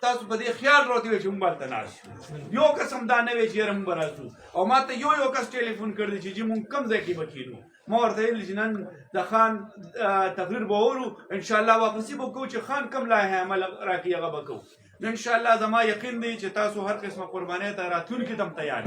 تاسو په دې خیال راوتی وي چې موږ هلته ناست یو یو قسم دا نه وی چې یاره موږ به راځو او ما ته یو کس ټلیفون کړی چې موږ کوم ځای کې به کینو ما ورته ویل چې نن د خان تقریر به اورو انشاءالله واپسې به کوو چې خان کوم لایحه عمل راکړي هغه به کوو انشاءالله زما یقین دی چې تاسو هر قسمه قربانۍ ته راتلونکي ته هم تیار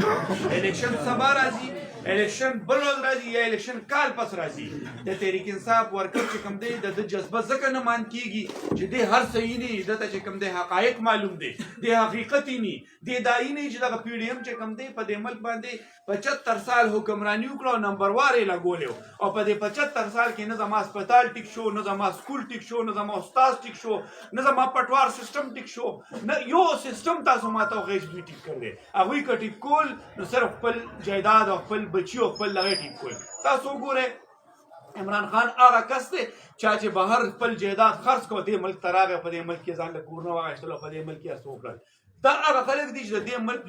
الیکشن سبا راځي الیکشن بل ورځ راځي یا الیکشن کال پس راځي د تحریک انصاف ورکر چې کوم دی د جذبه ځکه نه مان کیږي چې دی هر صحیح نه دته چې کوم دی حقایق معلوم دی د حقیقت نه دی دای نه چې دغه پی ډی ایم چې کوم دی په دې ملک باندې 75 سال حکمرانی وکړو نمبر واره لګولیو او په دې 75 سال کې نه زما هسپتال ټیک شو نه زما سکول ټیک شو نه زما استاد ټیک شو نه زما پټوار سیستم ټیک شو نه یو سیستم تاسو ماته غیش دوی ټیک کړل هغه کټی کول نو صرف خپل جایداد او خپل بچی او خپل لغې ټیک کول تاسو وګوره عمران خان هغه کس دی چې بهر خپل جایداد خرڅ کو دې ملک تراغه په دې ملک کې ځان له کور نه واغشتل په دې ملک کې اسو کړل دا هغه خلک دي چې د دې ملک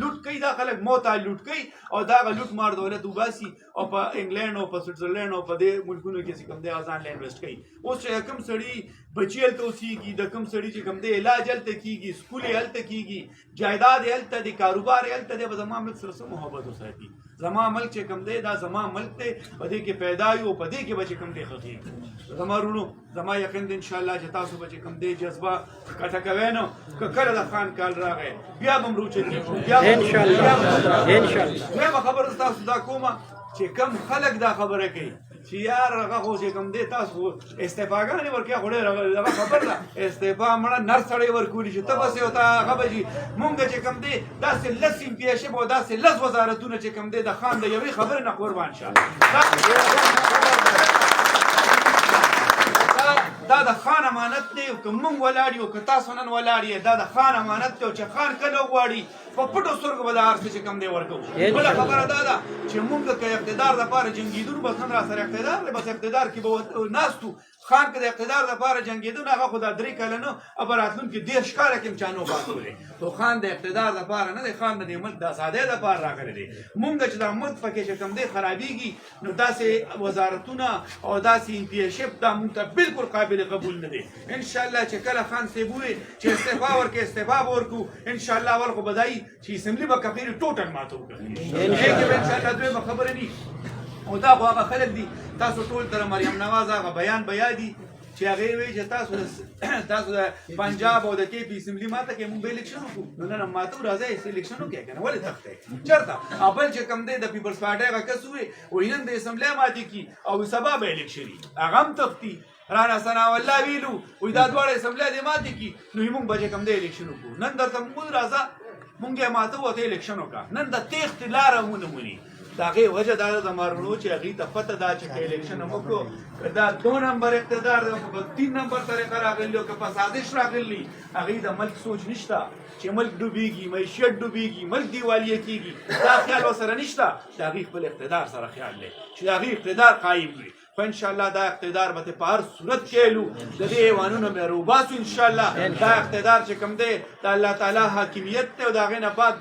لوټ کوي دا خلک موته لوټ کوي او دا لوټ مار دولت وباسي او په انګلند او په سویټزرلند او په دې ملکونو کې چې کوم دی ځان له انویسټ کوي اوس چې کوم سړی بچی هلته اوسېږي د کوم سړي چې کوم دی علاج هلته کېږي سکول یې هلته کېږي جایداد یې هلته دی کاروبار یې هلته دی به زما ملک سره څه محبت وساتي زما ملک چې کوم دی دا زما ملک دی په دې کې پیدا یو په دې کې به چې کوم دی ښخېږي زما وروڼو زما یقین دی انشاءالله چې تاسو به چې کوم دی جذبه کټه کوئ نو که کله د خان کال راغی بیا به هم روچتېږو دویمه خبره ستاسو دا کومه چې کم خلک دا خبره کوي چې یار هغه خو چې کوم دی تاسو استعفاګانې ورکوي خو ډېره هغه خبر ده استعفا مړه نر سړی ورکولي چې ته بسې ورته هغه به چې مونږ چې کوم دی داسې لس امپیاشپ او داسې لس وزارتونه چې کوم دی د خان د یوې خبرې نه قربان شه دا د خان امانت دی که مونږ ولاړ یو که تاسو نن ولاړ یې دا د خان امانت دی چې خان کله وغواړي په پټو سترګو به د هر څه چې کوم دی ورکوو بله خبره دا ده چې مونږ که اقتدار دپاره جنګېدلو بس نن راسره اقتدار دی بس اقتدار کې به ناستو خان که د اقتدار دپاره جنګېده نو هغه خو دا 3 کاله نه او به راتلونکي 10 کاله کې هم چا نه وباسولی خو خان د اقتدار دپاره نه دی خان د دې ملک د ازادۍ دپاره راغلی دی مونږ چې دا ملک پکې چې کوم دی خرابېږي نو داسې وزارتونه او داسې امپیاشپ دا مونږ ته بالکل قابل قبول نه دی انشاءالله چې کله خان صاحب ووایي چې استعفا ورکړي استعفا به ورکړو انشاءالله اول خو به دا وي چې اسمبلي به کفیرې ټوټل ماته وکړي دې کې به انشاءالله دویمه خبره وي او دا خو هغه خلک دي تاسو ټول تر مریم نواز هغه بیان به یادي چې هغې وایي چې تاسو د پنجاب او د کې پي اسمبلي ماته کې مونږ به الیکشن وکړو نو نن ماته راځئ الیکشن وکړئ که نه ولې تښتئ چېرته او بل چې کوم دی د پیپلز پارټۍ هغه کس ووایي وایي نن د اسمبلۍ ماتې کړي او سبا به الیکشن وي هغه هم تښتي رانا ثناء الله ویلو وایي دا دواړه اسمبلۍ دې ماتې کړي نو موږ به چې کوم دی الیکشن وکړو نن درته مونږ راځه مونږ یې ماته وته الیکشن وکړه نن د تېښتې لاره ونه موني د هغې وجه دا ده زما وروڼو چې هغې ته پته ده چې که الیکشن هم وکړو که دا 2 نمبر اقتدار دی که په 3 نمبر طریقه راغلی او که په سازش راغلی هغې د ملک سوچ نشته چې ملک ډوبېږي معیشت ډوبېږي ملک دیوالیه کېږي دا خیال ورسره نشته د هغې خپل اقتدار سره خیال دی چې د هغې اقتدار قایم وي خو انشاءالله دا اقتدار به په هر صورت کې الو د دې ایوانونه به روباسو انشاءالله دا اقتدار چې کوم دی د الله تعالی حاکمیت دی او د هغې نه بعد